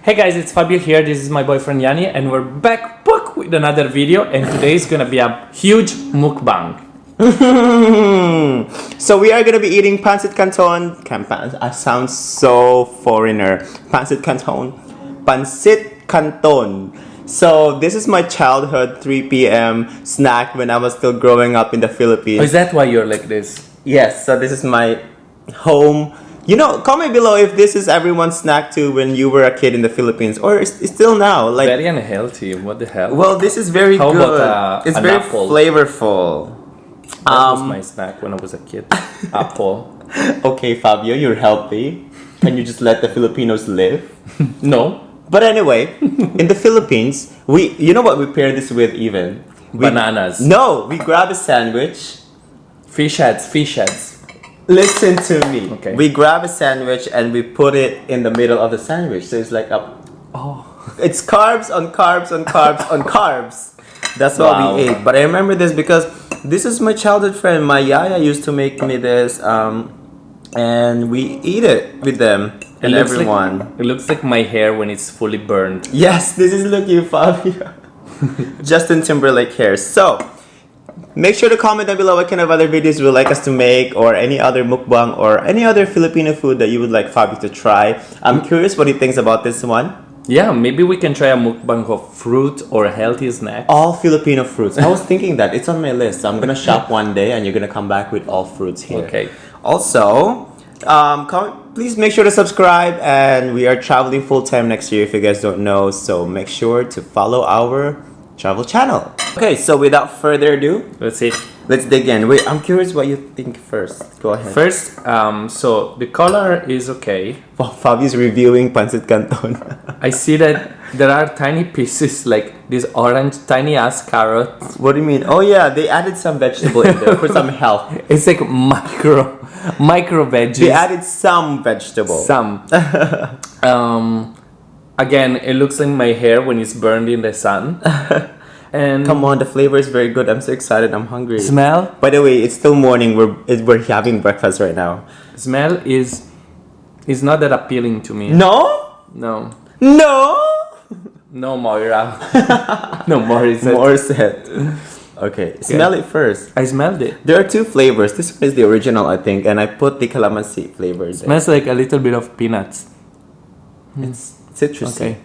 Hey guys, it's Fabio here. This is my boyfriend Yani, and we're back with another video. And today is gonna be a huge mukbang. So we are gonna be eating pancit canton. I sound so foreigner. Pancit canton. Pancit canton. So this is my childhood 3 p.m. snack when I was still growing up in the Philippines. Oh, is that why you're like this? Yes, so this is my home. You know, comment below if this is everyone's snack too when you were a kid in the Philippines, or it's still now. Like Very unhealthy. What the hell? well, this is very How good. about, it's an very apple? flavorful. That was my snack when I was a kid. Apple. Okay, Fabio, you're healthy. Can you just let the Filipinos live? No. But anyway, in the Philippines, you know what we pair this with even? Bananas. No, we grab a sandwich. Fish heads. Listen to me. Okay. We grab a sandwich and we put it in the middle of the sandwich. So it's like it's carbs on carbs on carbs on carbs. That's what Wow. we ate. But I remember this because this is my childhood friend. My yaya used to make me this, and we eat it with them and everyone. It looks like my hair when it's fully burned. Yes, this is looking Fabio. Justin Timberlake hair. So, make sure to comment down below what kind of other videos you would like us to make, or any other mukbang, or any other Filipino food that you would like Fabio to try. I'm curious what he thinks about this one. Yeah, maybe we can try a mukbang of fruit or healthy snacks. All Filipino fruits. I was thinking that. It's on my list. I'm gonna shop one day and you're gonna come back with all fruits here. Okay. Also, please make sure to subscribe, and we are traveling full time next year if you guys don't know, so make sure to follow our travel channel. Okay, so without further ado, Let's see. let's dig in. Wait, I'm curious what you think first. Go ahead. First, so the color is okay. Fabio's reviewing pancit canton. I see that there are tiny pieces like this orange tiny ass carrot. What do you mean? Oh yeah, they added some vegetable in there for some health. It's like micro veggies. They added some vegetable. Some. Again, it looks like my hair when it's burned in the sun. And Come on, the flavor is very good. I'm so excited. I'm hungry. smell By the way, it's still morning. We're having breakfast right now. is not that appealing to me. No, No, no. Moira. No, Morissette. More said. Okay, smell it first. I smelled it. There are two flavors. This one is the original, I think, and I put the calamansi flavor there. Smells like a little bit of peanuts. It's citrusy. Okay.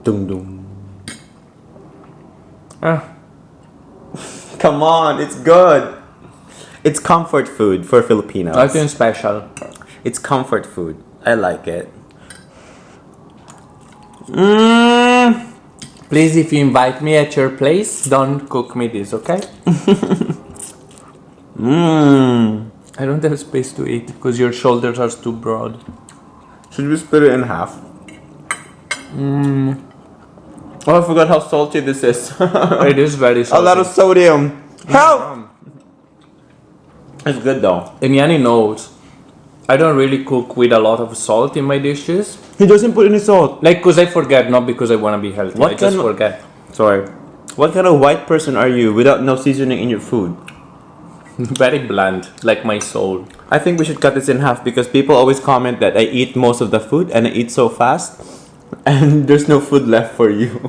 Dum dum. Ah, Come on, it's good. It's comfort food for Filipinos. nothing special. It's comfort food. I like it. Please, if you invite me at your place, don't cook me this, okay? I don't have space to eat because your shoulders are too broad. Should we split it in half? Oh, I forgot how salty this is. It is very A salty. lot of sodium. Help! It's good though. And Yani knows I don't really cook with a lot of salt in my dishes. He doesn't put any salt. Like, because I forget, not because I want to be healthy. I just forget. Sorry. What kind of white person are you without no seasoning in your food? Very bland, like my soul. I think we should cut this in half because people always comment that I eat most of the food and I eat so fast and there's no food left for you.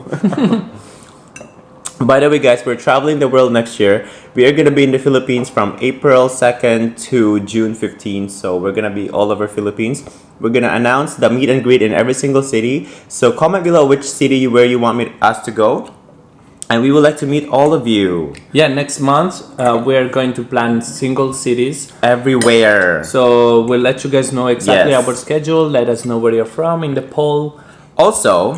By the way, guys, we're traveling the world next year. We are going to be in the Philippines from April 2nd to June 15th. So we're going to be all over Philippines. We're going to announce the meet and greet in every single city. So comment below which city where you want us to go. And we would like to meet all of you. Yeah, next month we're going to plan single cities. Everywhere. So we'll let you guys know exactly Yes. our schedule. Let us know where you're from in the poll. Also,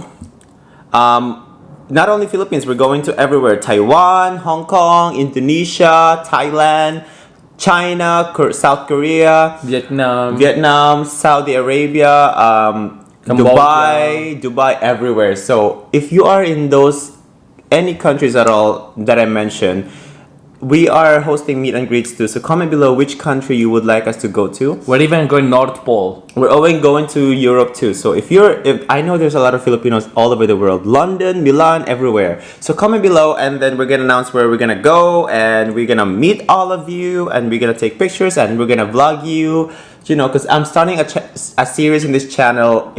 not only Philippines, we're going to everywhere. Taiwan, Hong Kong, Indonesia, Thailand, China, South Korea, Vietnam. Saudi Arabia, Cambodia. Dubai, everywhere. So if you are in any countries at all that I mentioned, we are hosting meet and greets too. So comment below which country you would like us to go to. We're even going North Pole. We're always going to Europe too. So if I know there's a lot of Filipinos all over the world, London, Milan, everywhere. So comment below, and then we're gonna announce where we're gonna go, and we're gonna meet all of you, and we're gonna take pictures, and we're gonna vlog you. you know, because I'm starting a series in this channel,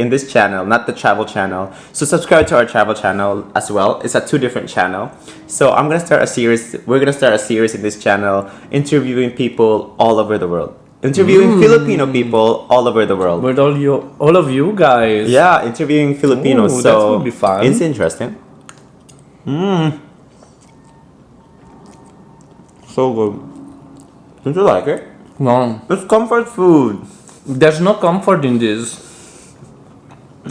not the travel channel. So subscribe to our travel channel as well. It's a 2 different channel. So I'm gonna start a series. We're gonna start a series in this channel, interviewing people all over the world, interviewing Filipino people all over the world. With all of you guys. Yeah, interviewing Filipinos. Ooh, so that would be fun. It's interesting. So good. Don't you like it? No, It's comfort food. there's no comfort in this.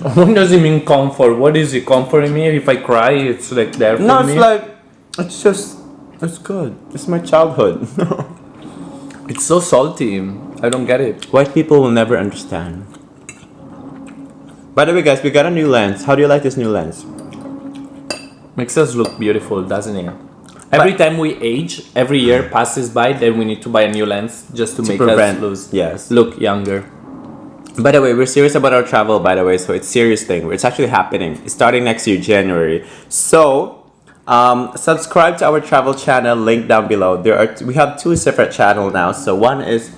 What does it mean comfort? What is it comforting me? If I cry, it's like there for No, me. it's like, it's good. It's my childhood. It's so salty. I don't get it. White people will never understand. By the way, guys, we got a new lens. How do you like this new lens? Makes us look beautiful, doesn't it? Every time we age, every year passes by, then we need to buy a new lens just to make us look younger. By the way, we're serious about our travel, by the way, so it's a serious thing. It's actually happening. It's starting next year, January. So, subscribe to our travel channel, link down below. We have 2 separate channels now. So one is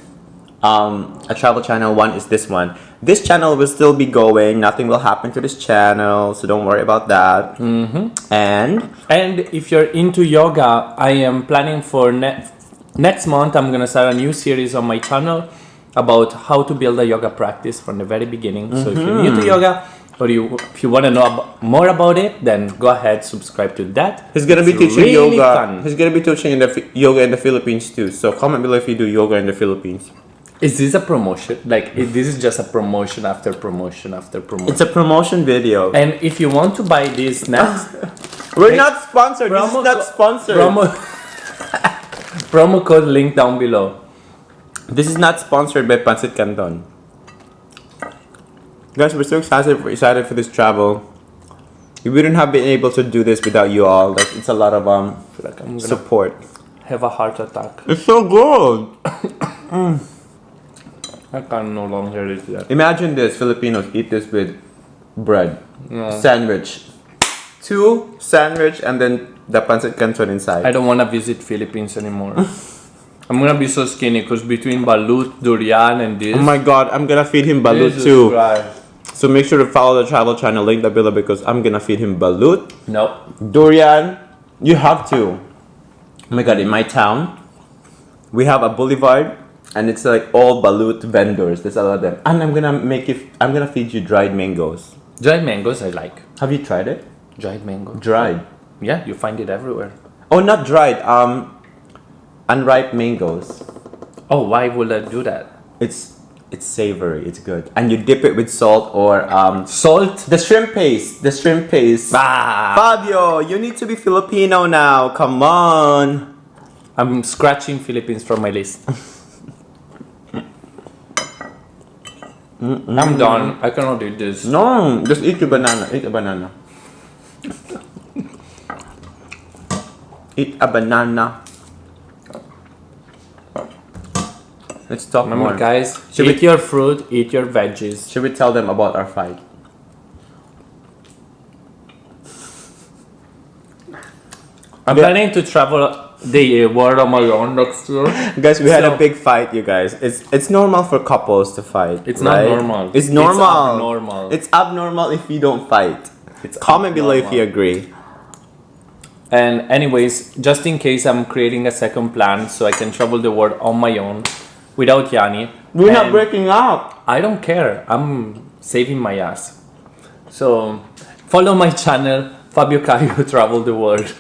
a travel channel, one is this one. This channel will still be going. Nothing will happen to this channel, so don't worry about that. And if you're into yoga, I am planning for next month. I'm gonna start a new series on my channel about how to build a yoga practice from the very beginning. So if you're new to yoga, or if you want to know more about it, then go ahead, subscribe to that. He's gonna be teaching really yoga. fun. He's gonna be teaching yoga in the Philippines too. So comment below if you do yoga in the Philippines. Is this a promotion? This is just a promotion after promotion after promotion. It's a promotion video. And if you want to buy this next, We're not sponsored. This is not sponsored. promo code link down below. This is not sponsored by PANCIT CANTON. Guys, we're so excited for this travel. We wouldn't have been able to do this without you all. Like, it's a lot of support. Have a heart attack. It's so good. I can no longer eat that. Imagine this: Filipinos eat this with bread, sandwich, 2 sandwich, and then the pancit canton inside. I don't want to visit Philippines anymore. I'm gonna be so skinny because between balut, durian, and this. Oh my God, I'm gonna feed him balut too. So make sure to follow the travel channel link down below because I'm gonna feed him balut. No. Durian, you have to. Oh my God, in my town, we have a boulevard. And it's like all balut vendors. There's a lot of them. And I'm gonna feed you dried mangoes. Dried mangoes I like. Have you tried it? Dried mango. Dried. Yeah, you find it everywhere. Oh, not dried. Unripe mangoes. Oh, why would I do that? It's savory. It's good. And you dip it with salt or Salt? the shrimp paste. The shrimp paste. Fabio, you need to be Filipino now. Come on. I'm scratching Philippines from my list. I'm done. I cannot eat this. No, just eat your banana. Eat a banana. Eat a banana. Let's talk Remember, more. guys, eat your fruit, eat your veggies. Should we tell them about our fight? I'm planning to travel the world on my own next year. Guys, we had a big fight, you guys. It's normal for couples to fight. It's right? not normal. It's normal. It's abnormal. It's abnormal if you don't fight. Comment below if you agree. And anyways, just in case, I'm creating a second plan so I can travel the world on my own without Yani. We're not breaking up. I don't care. I'm saving my ass. So follow my channel, Fabio Travel the World.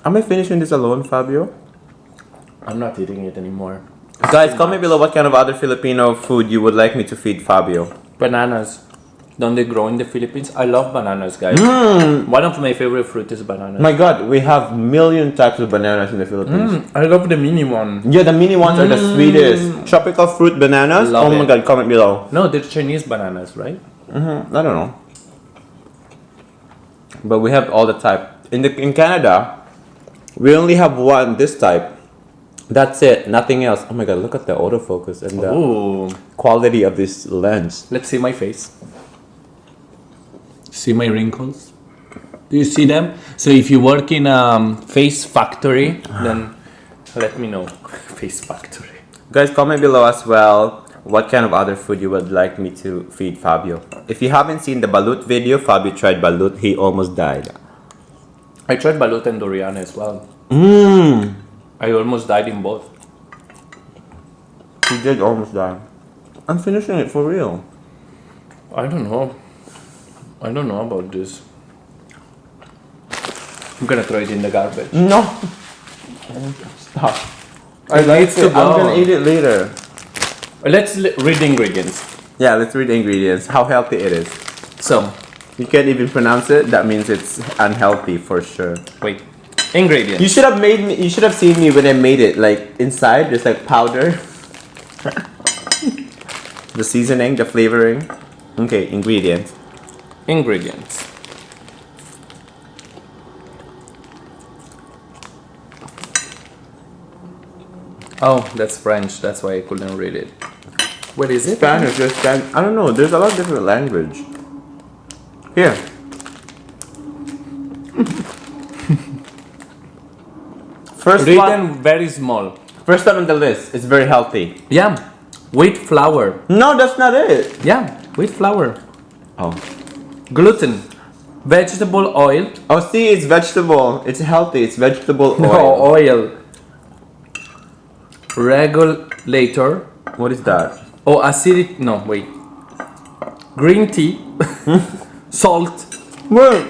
Am I finishing this alone, Fabio? I'm not eating it anymore. Guys, comment below what kind of other Filipino food you would like me to feed Fabio. Bananas. Don't they grow in the Philippines? I love bananas, guys. One of my favorite fruit is bananas. My God, we have million types of bananas in the Philippines. I love the mini one. Yeah, the mini ones are the sweetest. Tropical fruit bananas. Love my it. God, comment below. No, they're Chinese bananas, right? I don't know. But we have all the type. In Canada, we only have this type. That's it, nothing else. Oh my God, look at the autofocus and the quality of this lens. Let's see my face. See my wrinkles? Do you see them? So if you work in a face factory, then let me know. Face factory. Guys, comment below as well. what kind of other food you would like me to feed Fabio. If you haven't seen the balut video, Fabio tried balut. He almost died. I tried balut and durian as well. Mmm. I almost died in both. He did almost die. I'm finishing it for real. I don't know. I don't know about this. I'm gonna throw it in the garbage. No. Stop. I It like needs to it. go. I'm gonna eat it later. Let's read the ingredients. Yeah, let's read the ingredients. How healthy it is. So, You can't even pronounce it. That means it's unhealthy for sure. wait. Ingredients. You should have made me. You should have seen me when I made it. Like inside, there's like powder. The seasoning, the flavoring. Okay, ingredients. Ingredients. Oh, that's French. That's why I couldn't read it. What is it? Spanish, there's Spanish. I don't know. There's a lot of different language. Here. First one. Written very small. First one on the list. It's very healthy. Yeah. Wheat flour. No, that's not it. Yeah. Wheat flour. Oh. Gluten. Vegetable oil. Oh, see, it's vegetable. It's healthy. It's vegetable No, oil. oil. Regulator. What is that? Oh, acidic. No, wait. Green tea. Salt. Wait.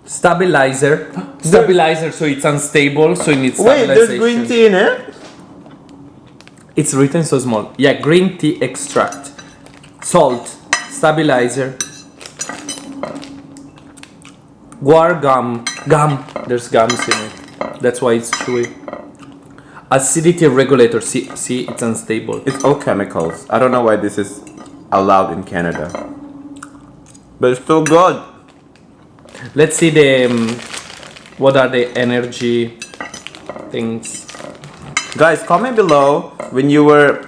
Stabilizer. Stabilizer, so it's unstable, so it needs Wait, stabilization. there's green tea in it? It's written so small. Yeah, green tea extract. Salt. Stabilizer. Guar gum. Gum. There's gums in it. That's why it's chewy. Acidity regulator. See, it's unstable. It's all chemicals. I don't know why this is allowed in Canada. But it's so good. Let's see the what are the energy things. Guys, comment below when you were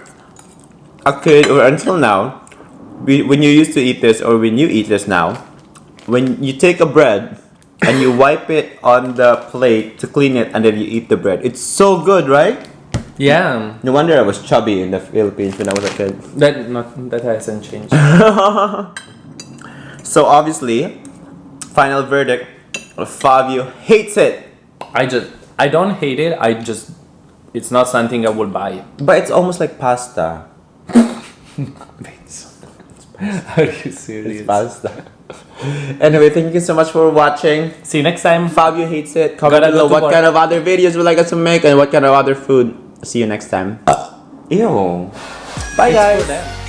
a kid or until now, when you used to eat this or when you eat this now, when you take a bread and you wipe it on the plate to clean it and then you eat the bread. It's so good, right? Yeah, No wonder I was chubby in the Philippines when I was a kid. that hasn't changed. So obviously, final verdict, Fabio hates it. I don't hate it. It's not something I will buy. But it's almost like pasta. Are you serious? It's pasta. Anyway, thank you so much for watching. See you next time. Fabio hates it. Comment Gotta below go to what work. kind of other videos would like us to make and what kind of other food. See you next time. Ew. Bye It's guys. for them.